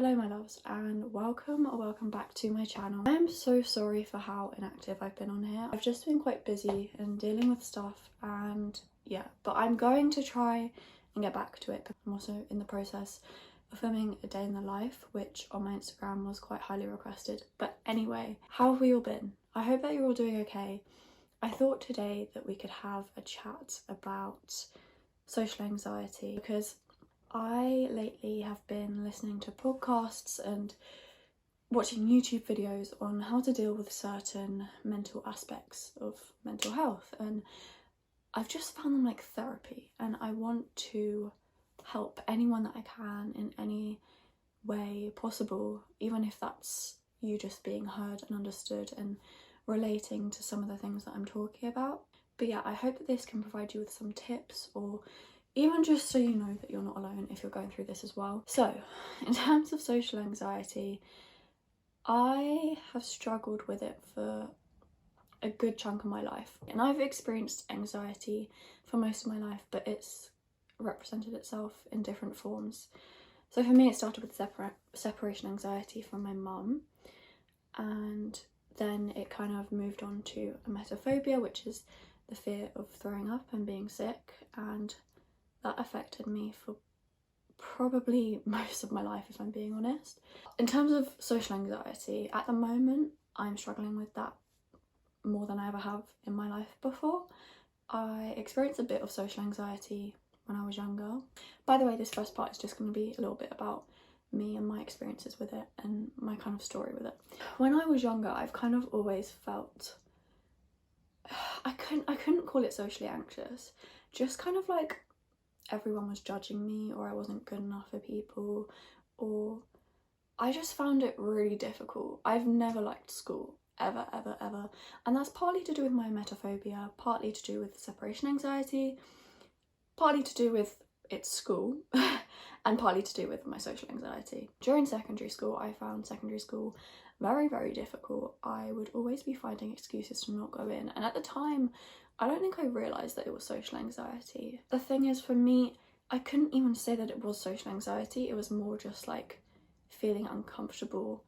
Hello my loves, and welcome back to my channel. I am so sorry for how inactive I've been on here. I've just been quite busy and dealing with stuff, and yeah, but I'm going to try and get back to it. I'm also in the process of filming a day in the life, which on my Instagram was quite highly requested. But anyway, how have we all been? I hope that you're all doing okay. I thought today that we could have a chat about social anxiety, because I lately have been listening to podcasts and watching YouTube videos on how to deal with certain mental aspects of mental health, and I've just found them like therapy, and I want to help anyone that I can in any way possible, even if that's you just being heard and understood and relating to some of the things that I'm talking about. But yeah, I hope that this can provide you with some tips, or even just so you know that you're not alone if you're going through this as well. So, in terms of social anxiety, I have struggled with it for a good chunk of my life. And I've experienced anxiety for most of my life, but it's represented itself in different forms. So for me, it started with separation anxiety from my mum, and then it kind of moved on to emetophobia, which is the fear of throwing up and being sick, and that affected me for probably most of my life, if I'm being honest. In terms of social anxiety, at the moment, I'm struggling with that more than I ever have in my life before. I experienced a bit of social anxiety when I was younger. By the way, this first part is just going to be a little bit about me and my experiences with it and my kind of story with it. When I was younger, I've kind of always felt I couldn't call it socially anxious, just kind of like everyone was judging me, or I wasn't good enough for people, or I just found it really difficult. I've never liked school, ever, and that's partly to do with my emetophobia, partly to do with separation anxiety, partly to do with it's school, and partly to do with my social anxiety. During secondary school, I found secondary school very difficult. I would always be finding excuses to not go in, and at the time I don't think I realised that it was social anxiety. The thing is, for me, I couldn't even say that it was social anxiety. It was more just like feeling uncomfortable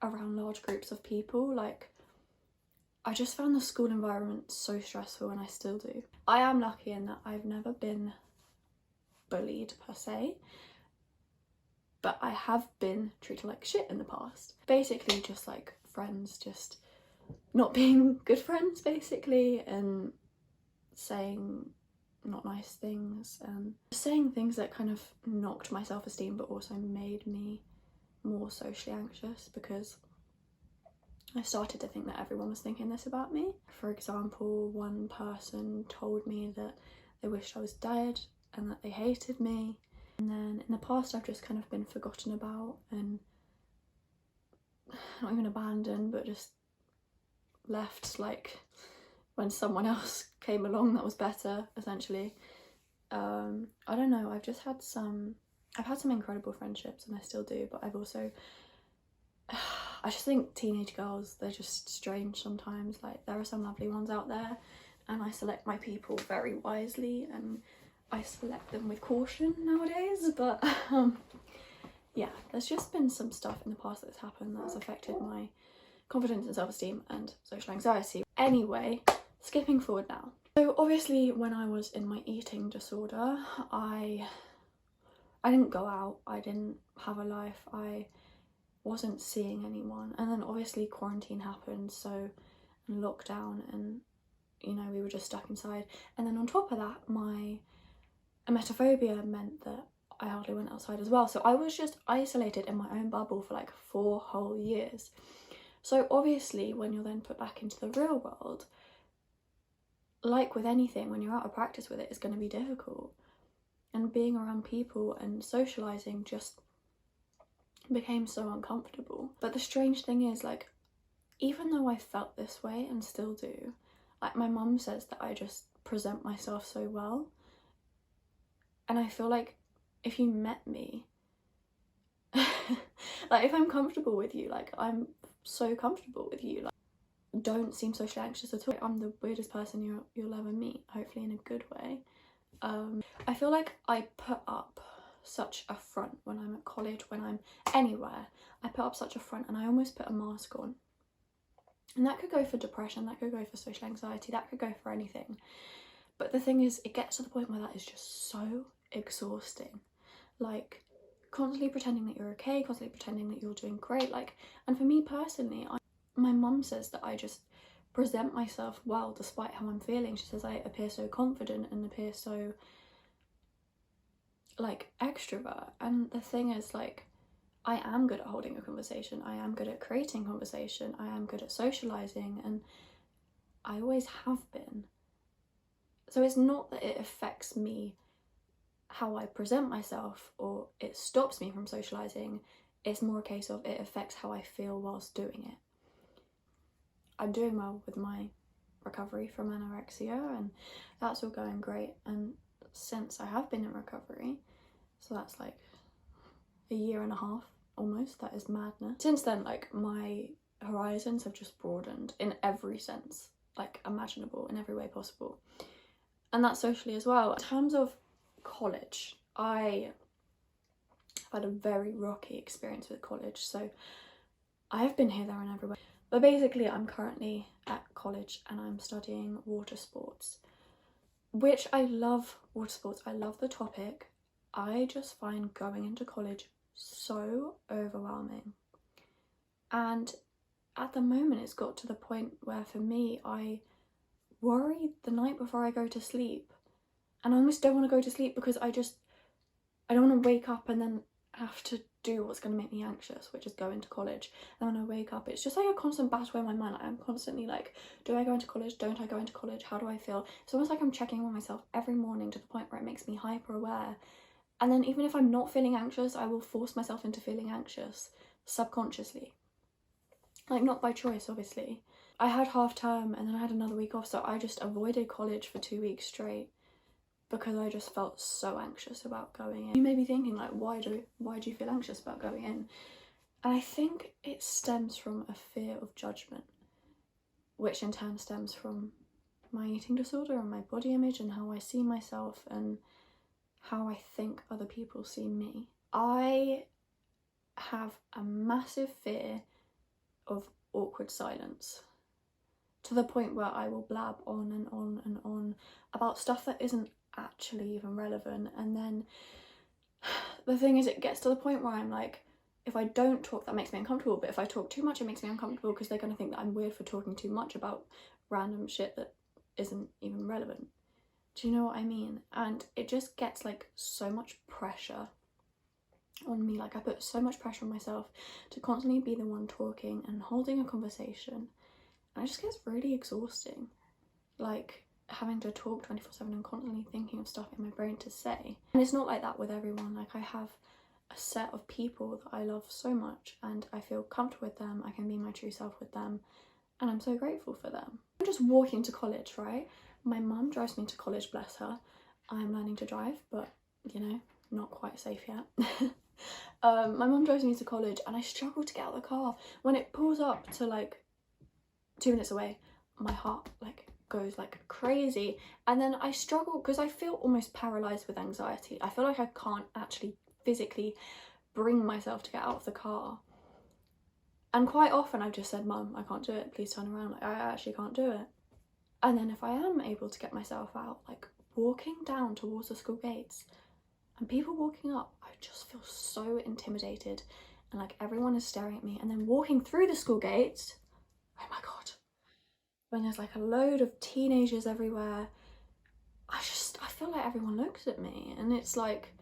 around large groups of people. Like, I just found the school environment so stressful, and I still do. I am lucky in that I've never been bullied per se, but I have been treated like shit in the past. Basically just like friends just not being good friends, basically, and saying not nice things and saying things that kind of knocked my self-esteem, but also made me more socially anxious, because I started to think that everyone was thinking this about me. For example, one person told me that they wished I was dead and that they hated me. And then in the past, I've just kind of been forgotten about and not even abandoned, but just left, like when someone else came along that was better, essentially. I don't know, I've had some incredible friendships, and I still do, but I've also I just think teenage girls, they're just strange sometimes. Like, there are some lovely ones out there, and I select my people very wisely, and I select them with caution nowadays. But yeah, there's just been some stuff in the past that's happened that's affected my confidence and self-esteem and social anxiety. Anyway, skipping forward now. So obviously when I was in my eating disorder, I didn't go out, I didn't have a life, I wasn't seeing anyone, and then obviously quarantine happened, and lockdown, and you know, we were just stuck inside. And then on top of that, my emetophobia meant that I hardly went outside as well, so I was just isolated in my own bubble for like 4 whole years. So obviously when you're then put back into the real world, like with anything, when you're out of practice with it, it's going to be difficult, and being around people and socializing just became so uncomfortable. But the strange thing is, like, even though I felt this way and still do, like, my mum says that I just present myself so well, and I feel like if you met me, like, if I'm comfortable with you, like, I'm so comfortable with you, like, don't seem socially anxious at all. I'm the weirdest person you'll ever meet, hopefully in a good way. I feel like I put up such a front when I'm at college, when I'm anywhere. I put up such a front and I almost put a mask on. And that could go for depression, that could go for social anxiety, that could go for anything. But the thing is, it gets to the point where that is just so exhausting. Like, constantly pretending that you're okay, constantly pretending that you're doing great. Like, and for me personally, my mum says that I just present myself well despite how I'm feeling. She says I appear so confident and appear so, like, extrovert. And the thing is, like, I am good at holding a conversation, I am good at creating conversation, I am good at socialising, and I always have been. So it's not that it affects me how I present myself or it stops me from socialising, it's more a case of it affects how I feel whilst doing it. I'm doing well with my recovery from anorexia and that's all going great, and since I have been in recovery, so that's like a year and a half almost, that is madness. Since then, like, my horizons have just broadened in every sense, like, imaginable, in every way possible. And that's socially as well. In terms of college, I have had a very rocky experience with college, so I have been here, there and everywhere. But basically I'm currently at college and I'm studying water sports, which I love. Water sports, I love the topic. I just find going into college so overwhelming. And at the moment it's got to the point where for me, I worry the night before I go to sleep, and I almost don't want to go to sleep because I don't want to wake up and then have to do what's going to make me anxious, which is go into college. And when I wake up, it's just like a constant battle in my mind. I'm constantly like, do I go into college? Don't I go into college? How do I feel? It's almost like I'm checking on myself every morning to the point where it makes me hyper aware. And then even if I'm not feeling anxious, I will force myself into feeling anxious subconsciously. Like, not by choice, obviously. I had half term and then I had another week off, so I just avoided college for 2 weeks straight because I just felt so anxious about going in. You may be thinking, like, why do you feel anxious about going in? And I think it stems from a fear of judgment, which in turn stems from my eating disorder and my body image and how I see myself and how I think other people see me. I have a massive fear of awkward silence, to the point where I will blab on and on and on about stuff that isn't actually even relevant. And then the thing is, it gets to the point where I'm like, if I don't talk, that makes me uncomfortable, but if I talk too much, it makes me uncomfortable because they're going to think that I'm weird for talking too much about random shit that isn't even relevant. Do you know what I mean? And it just gets like so much pressure on me. Like, I put so much pressure on myself to constantly be the one talking and holding a conversation, and it just gets really exhausting, like having to talk 24/7 and constantly thinking of stuff in my brain to say. And it's not like that with everyone. Like, I have a set of people that I love so much and I feel comfortable with them, I can be my true self with them, and I'm so grateful for them. I'm just walking to college, right? My mum drives me to college, bless her. I'm learning to drive, but you know, not quite safe yet. My mum drives me to college and I struggle to get out of the car. When it pulls up to like 2 minutes away, my heart like goes like crazy, and then I struggle because I feel almost paralyzed with anxiety. I feel like I can't actually physically bring myself to get out of the car, and quite often I've just said, Mum, I can't do it, please turn around, like, I actually can't do it. And then if I am able to get myself out, like walking down towards the school gates and people walking up, I just feel so intimidated and like everyone is staring at me. And then walking through the school gates, oh my god, when there's like a load of teenagers everywhere, I feel like everyone looks at me, and it's like,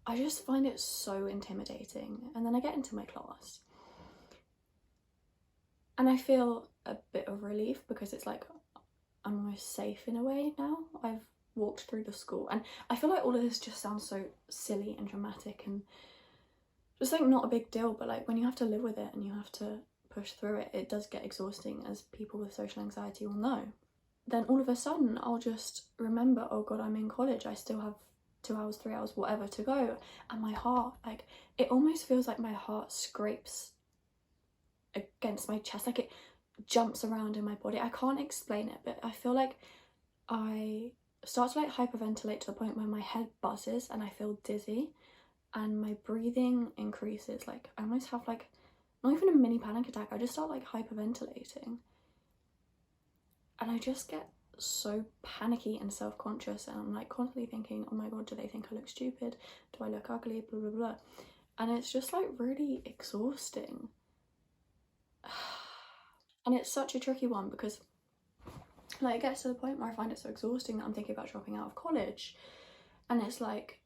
I just find it so intimidating. And then I get into my class and I feel a bit of relief because it's like I'm almost safe in a way now. I've walked through the school, and I feel like all of this just sounds so silly and dramatic and just like not a big deal, but like when you have to live with it and you have to push through it, it does get exhausting, as people with social anxiety will know. Then all of a sudden I'll just remember, oh god, I'm in college, I still have 2 hours, 3 hours, whatever to go, and my heart, like, it almost feels like my heart scrapes against my chest, like it jumps around in my body. I can't explain it, but I feel like I start to like hyperventilate to the point where my head buzzes and I feel dizzy and my breathing increases. Like I almost have like not even a mini panic attack, I just start like hyperventilating and I just get so panicky and self-conscious, and I'm like constantly thinking, oh my god, do they think I look stupid, do I look ugly, blah blah blah. And it's just like really exhausting. And it's such a tricky one because like it gets to the point where I find it so exhausting that I'm thinking about dropping out of college, and it's like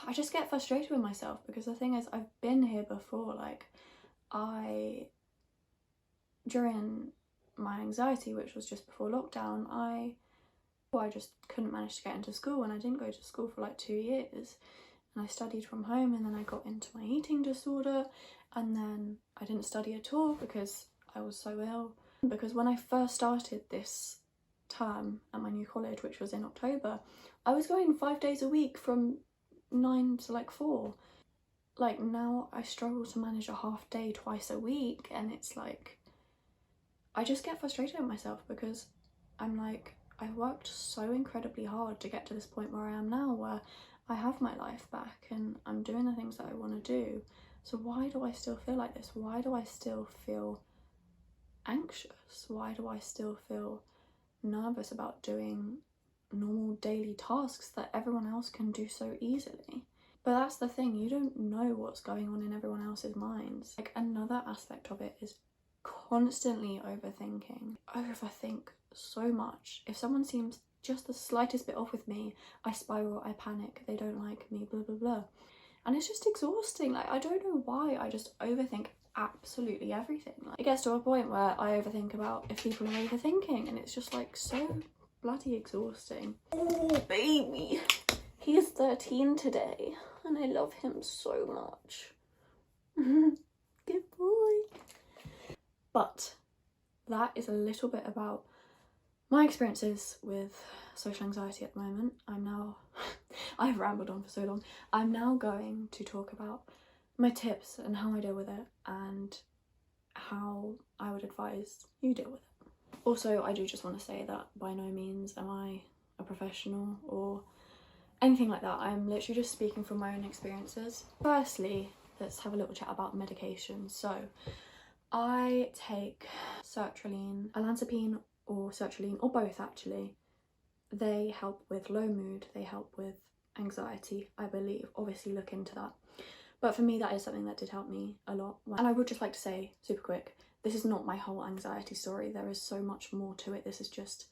I just get frustrated with myself because the thing is I've been here before. Like during my anxiety, which was just before lockdown, I just couldn't manage to get into school, and I didn't go to school for like 2 years, and I studied from home, and then I got into my eating disorder, and then I didn't study at all because I was so ill. Because when I first started this term at my new college, which was in October, I was going 5 days a week from 9 to like 4. Like now I struggle to manage a half day twice a week, and it's like I just get frustrated with myself because I'm like, I worked so incredibly hard to get to this point where I am now, where I have my life back and I'm doing the things that I want to do. So why do I still feel like this? Why do I still feel anxious? Why do I still feel nervous about doing normal daily tasks that everyone else can do so easily? But that's the thing, you don't know what's going on in everyone else's minds. Like another aspect of it is constantly overthinking. I overthink so much. If someone seems just the slightest bit off with me, I spiral, I panic, they don't like me, blah blah blah. And it's just exhausting. Like I don't know why, I just overthink absolutely everything. Like it gets to a point where I overthink about if people are overthinking, and it's just like so bloody exhausting. Oh baby, he is 13 today and I love him so much. Good boy. But that is a little bit about my experiences with social anxiety at the moment. I've rambled on for so long. I'm now going to talk about my tips and how I deal with it and how I would advise you deal with it. Also, I do just want to say that by no means am I a professional or anything like that. I'm literally just speaking from my own experiences. Firstly, let's have a little chat about medication. So I take sertraline, olanzapine or sertraline, or both actually. They help with low mood, they help with anxiety, I believe. Obviously look into that. But for me, that is something that did help me a lot. And I would just like to say, super quick, this is not my whole anxiety story. There is so much more to it. This is just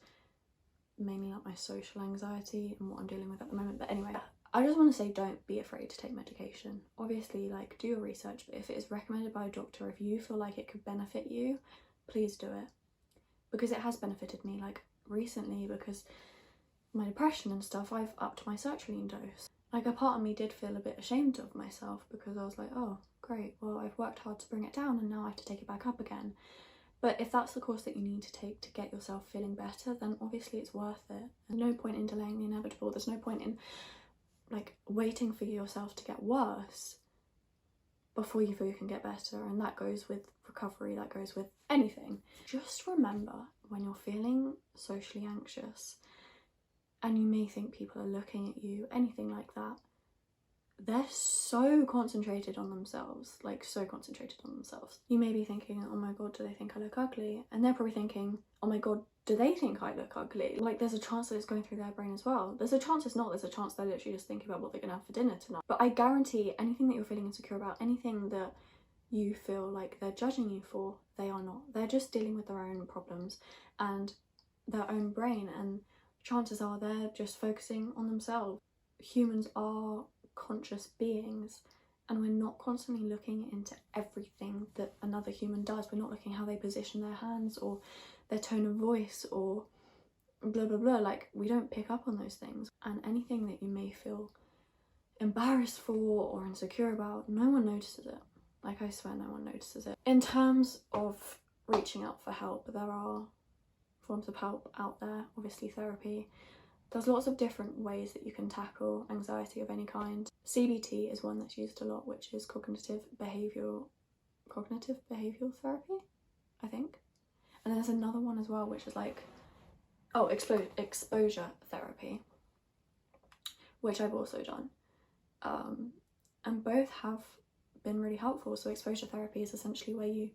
mainly like my social anxiety and what I'm dealing with at the moment. But anyway, I just want to say, don't be afraid to take medication. Obviously, like, do your research, but if it is recommended by a doctor, if you feel like it could benefit you, please do it. Because it has benefited me, like, recently, because my depression and stuff, I've upped my sertraline dose. Like, a part of me did feel a bit ashamed of myself because I was like, oh, great, well, I've worked hard to bring it down and now I have to take it back up again. But if that's the course that you need to take to get yourself feeling better, then obviously it's worth it. There's no point in delaying the inevitable. There's no point in like waiting for yourself to get worse before you feel you can get better. And that goes with recovery, that goes with anything. Just remember, when you're feeling socially anxious and you may think people are looking at you, anything like that, they're so concentrated on themselves, like so concentrated on themselves. You may be thinking, oh my god, do they think I look ugly? And they're probably thinking, oh my god, do they think I look ugly? Like, there's a chance that it's going through their brain as well. There's a chance it's not. There's a chance they're literally just thinking about what they're gonna have for dinner tonight. But I guarantee anything that you're feeling insecure about, anything that you feel like they're judging you for, they are not. They're just dealing with their own problems and their own brain, and chances are they're just focusing on themselves. Humans are conscious beings, and we're not constantly looking into everything that another human does. We're not looking how they position their hands or their tone of voice or blah blah blah. Like, we don't pick up on those things. And anything that you may feel embarrassed for or insecure about, no one notices it. Like, I swear no one notices it. In terms of reaching out for help, there are forms of help out there. Obviously therapy. There's lots of different ways that you can tackle anxiety of any kind. CBT is one that's used a lot, which is cognitive behavioural therapy, I think. And there's another one as well, which is like Oh, exposure therapy, which I've also done. And both have been really helpful. So exposure therapy is essentially where you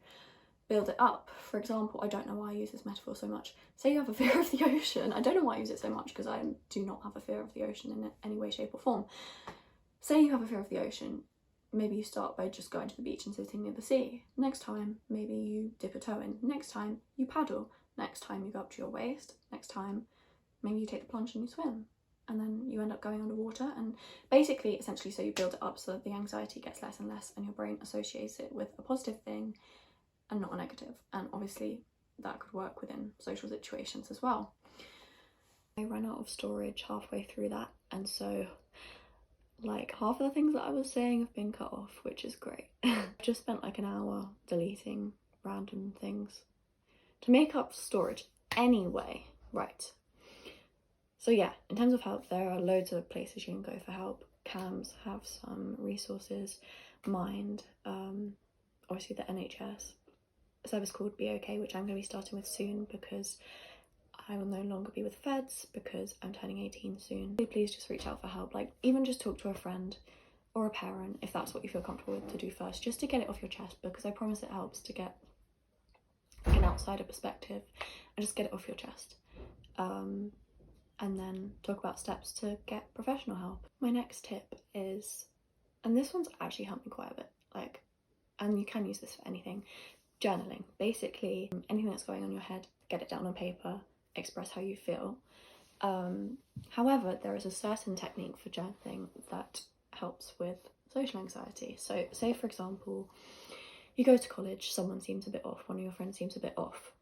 build it up. For example, I don't know why I use this metaphor so much. Say you have a fear of the ocean. I don't know why I use it so much because I do not have a fear of the ocean in any way, shape or form. Say you have a fear of the ocean. Maybe you start by just going to the beach and sitting near the sea. Next time, maybe you dip a toe in. Next time, you paddle. Next time, you go up to your waist. Next time, maybe you take the plunge and you swim. And then you end up going underwater. And basically, essentially, so you build it up so that the anxiety gets less and less and your brain associates it with a positive thing and not a negative. And obviously, that could work within social situations as well. I ran out of storage halfway through that, and so like half of the things that I was saying have been cut off, which is great. I've just spent like an hour deleting random things to make up storage anyway. Right, so yeah, in terms of help, there are loads of places you can go for help. CAMS have some resources. Mind, obviously the NHS, a service called Be OK, which I'm going to be starting with soon because I will no longer be with feds because I'm turning 18 soon. Please just reach out for help. Like, even just talk to a friend or a parent if that's what you feel comfortable with to do first, just to get it off your chest, because I promise it helps to get an outsider perspective and just get it off your chest. And then talk about steps to get professional help. My next tip is, and this one's actually helped me quite a bit, like, and you can use this for anything, journaling. Basically, anything that's going on in your head, get it down on paper, express how you feel. However, there is a certain technique for journaling that helps with social anxiety. So say, for example, you go to college, someone seems a bit off, one of your friends seems a bit off.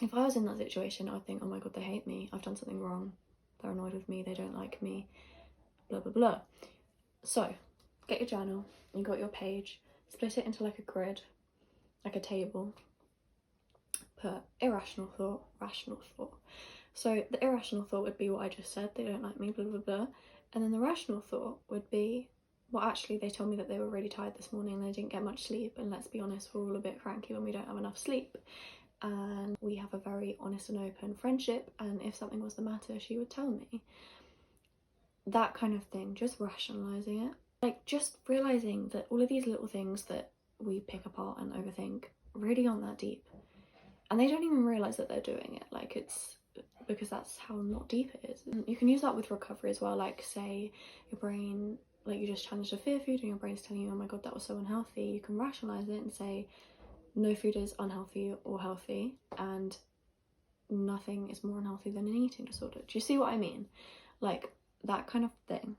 If I was in that situation, I'd think, oh my god, they hate me, I've done something wrong, they're annoyed with me, they don't like me, blah blah blah. So get your journal, you got your page, split it into like a grid, like a table, put irrational thought, rational thought. So the irrational thought would be what I just said, they don't like me, blah blah blah. And then the rational thought would be, well actually they told me that they were really tired this morning and they didn't get much sleep, and let's be honest, we're all a bit cranky when we don't have enough sleep. And we have a very honest and open friendship, and if something was the matter, she would tell me. That kind of thing, just rationalizing it. Like, just realizing that all of these little things that we pick apart and overthink really aren't that deep. And they don't even realize that they're doing it. Like, it's because that's how not deep it is. You can use that with recovery as well. Like, say your brain, like you just challenged a fear food and your brain's telling you, oh my god, that was so unhealthy. You can rationalize it and say, no food is unhealthy or healthy, and nothing is more unhealthy than an eating disorder. Do you see what I mean? Like, that kind of thing.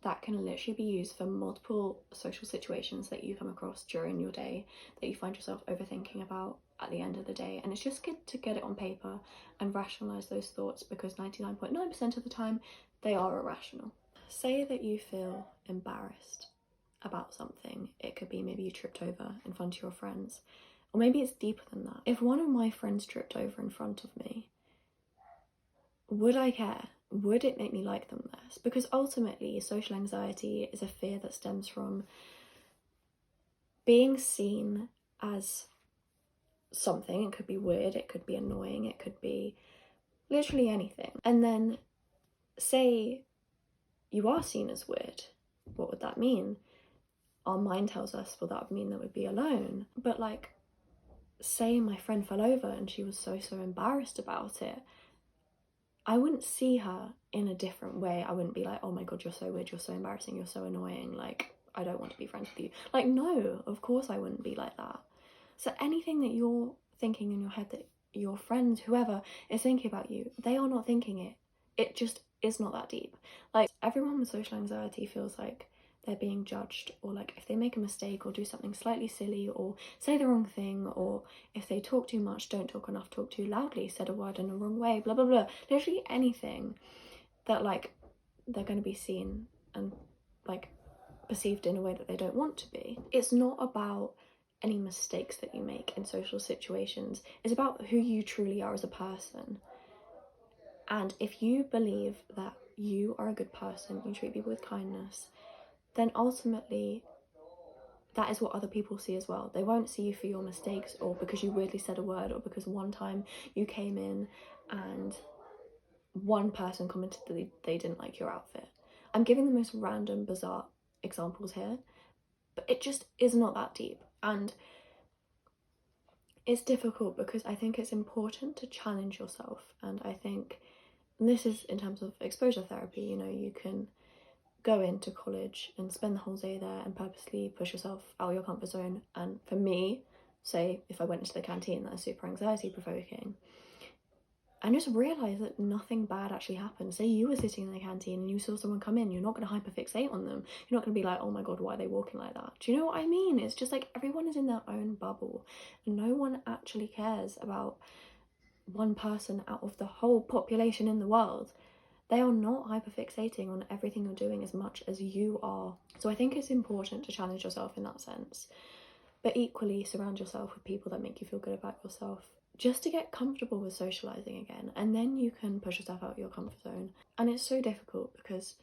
That can literally be used for multiple social situations that you come across during your day that you find yourself overthinking about at the end of the day. And it's just good to get it on paper and rationalize those thoughts, because 99.9% of the time they are irrational. Say that you feel embarrassed about something. It could be maybe you tripped over in front of your friends, or maybe it's deeper than that. If one of my friends tripped over in front of me, would I care? Would it make me like them less? Because ultimately, social anxiety is a fear that stems from being seen as something. It could be weird, it could be annoying, it could be literally anything. And then say you are seen as weird, what would that mean? Our mind tells us, well, that would mean that we'd be alone. But like, say my friend fell over and she was so embarrassed about it, I wouldn't see her in a different way. I wouldn't be like, oh my god, you're so weird, you're so embarrassing, you're so annoying, like, I don't want to be friends with you. Like, no, of course I wouldn't be like that. So anything that you're thinking in your head that your friends, whoever, is thinking about you, they are not thinking it. It just is not that deep. Like, everyone with social anxiety feels like they're being judged, or like if they make a mistake or do something slightly silly or say the wrong thing, or if they talk too much, don't talk enough, talk too loudly, said a word in the wrong way, blah blah blah, literally anything that like they're going to be seen and like perceived in a way that they don't want to be. It's not about any mistakes that you make in social situations. It's about who you truly are as a person. And if you believe that you are a good person, you treat people with kindness, then ultimately that is what other people see as well. They won't see you for your mistakes, or because you weirdly said a word, or because one time you came in and one person commented that they didn't like your outfit. I'm giving the most random, bizarre examples here, but it just is not that deep. And it's difficult because I think it's important to challenge yourself. And I think, and this is in terms of exposure therapy, you know, you can go into college and spend the whole day there and purposely push yourself out of your comfort zone. And for me, say if I went into the canteen, that is super anxiety provoking, and just realise that nothing bad actually happened. Say you were sitting in the canteen and you saw someone come in, you're not going to hyperfixate on them. You're not going to be like, oh my god, why are they walking like that? Do you know what I mean? It's just like everyone is in their own bubble and no one actually cares about one person out of the whole population in the world. They are not hyperfixating on everything you're doing as much as you are. So I think it's important to challenge yourself in that sense, but equally surround yourself with people that make you feel good about yourself, just to get comfortable with socializing again, and then you can push yourself out of your comfort zone. And it's so difficult because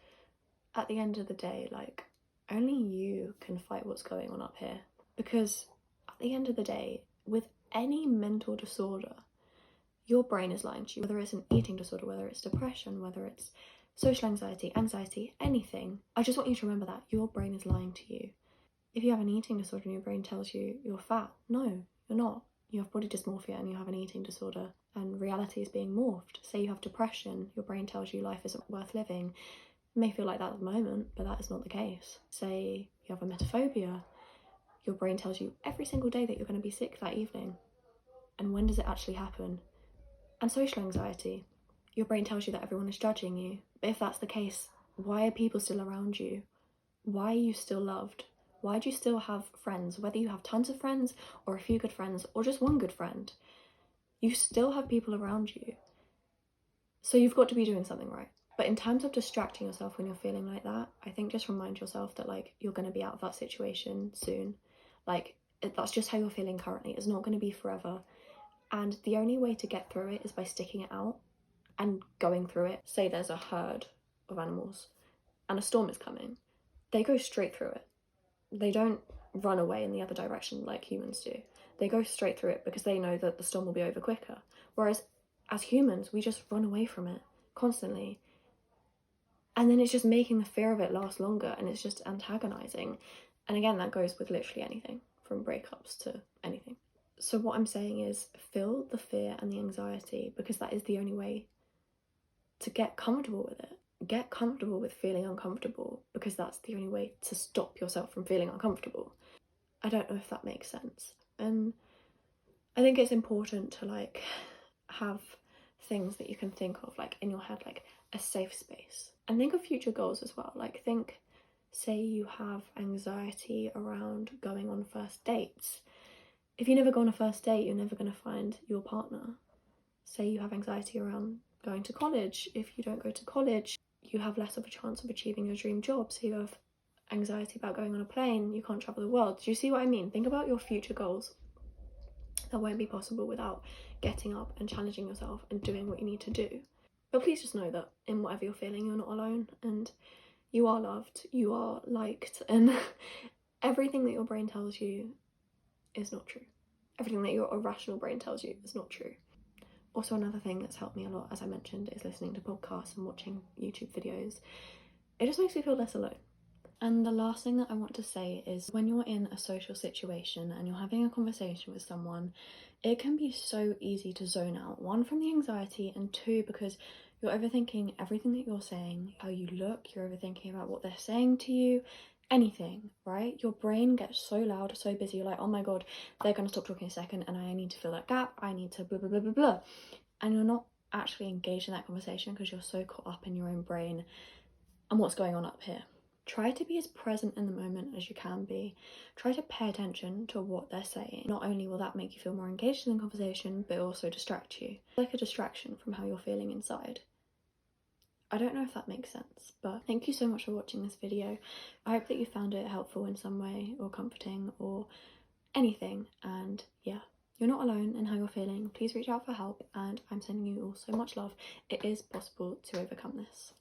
at the end of the day, like, only you can fight what's going on up here. Because at the end of the day, with any mental disorder, your brain is lying to you, whether it's an eating disorder, whether it's depression, whether it's social anxiety, anything. I just want you to remember that your brain is lying to you. If you have an eating disorder and your brain tells you you're fat, no, you're not. You have body dysmorphia and you have an eating disorder, and reality is being morphed. Say you have depression, your brain tells you life isn't worth living. It may feel like that at the moment, but that is not the case. Say you have a metaphobia, your brain tells you every single day that you're going to be sick that evening. And when does it actually happen? And social anxiety, your brain tells you that everyone is judging you. But if that's the case, why are people still around you? Why are you still loved? Why do you still have friends? Whether you have tons of friends or a few good friends or just one good friend, you still have people around you. So you've got to be doing something right. But in terms of distracting yourself when you're feeling like that, I think just remind yourself that, like, you're going to be out of that situation soon. Like, that's just how you're feeling currently. It's not going to be forever. And the only way to get through it is by sticking it out and going through it. Say there's a herd of animals and a storm is coming. They go straight through it. They don't run away in the other direction like humans do. They go straight through it because they know that the storm will be over quicker. Whereas as humans, we just run away from it constantly. And then it's just making the fear of it last longer, and it's just antagonizing. And again, that goes with literally anything, from breakups to anything. So what I'm saying is, feel the fear and the anxiety, because that is the only way to get comfortable with it. Get comfortable with feeling uncomfortable, because that's the only way to stop yourself from feeling uncomfortable. I don't know if that makes sense. And I think it's important to, like, have things that you can think of, like, in your head, like a safe space. And think of future goals as well. Like, think, say you have anxiety around going on first dates. If you never go on a first date, you're never going to find your partner. Say you have anxiety around going to college. If you don't go to college, you have less of a chance of achieving your dream job. So you have anxiety about going on a plane, you can't travel the world. Do you see what I mean? Think about your future goals. That won't be possible without getting up and challenging yourself and doing what you need to do. But please just know that in whatever you're feeling, you're not alone, and you are loved, you are liked, and everything that your brain tells you is not true. Everything that your irrational brain tells you is not true. Also, another thing that's helped me a lot, as I mentioned, is listening to podcasts and watching YouTube videos. It just makes me feel less alone. And the last thing that I want to say is, when you're in a social situation and you're having a conversation with someone, it can be so easy to zone out. One, from the anxiety, and two, because you're overthinking everything that you're saying, how you look, you're overthinking about what they're saying to you, anything, right? Your brain gets so loud, so busy, you're like, oh my god, they're going to stop talking a second and I need to fill that gap, I need to blah, blah, blah, blah, blah. And you're not actually engaged in that conversation because you're so caught up in your own brain and what's going on up here. Try to be as present in the moment as you can be. Try to pay attention to what they're saying. Not only will that make you feel more engaged in the conversation, but also distract you. Like a distraction from how you're feeling inside. I don't know if that makes sense, but thank you so much for watching this video. I hope that you found it helpful in some way, or comforting, or anything. And yeah, you're not alone in how you're feeling. Please reach out for help, and I'm sending you all so much love. It is possible to overcome this.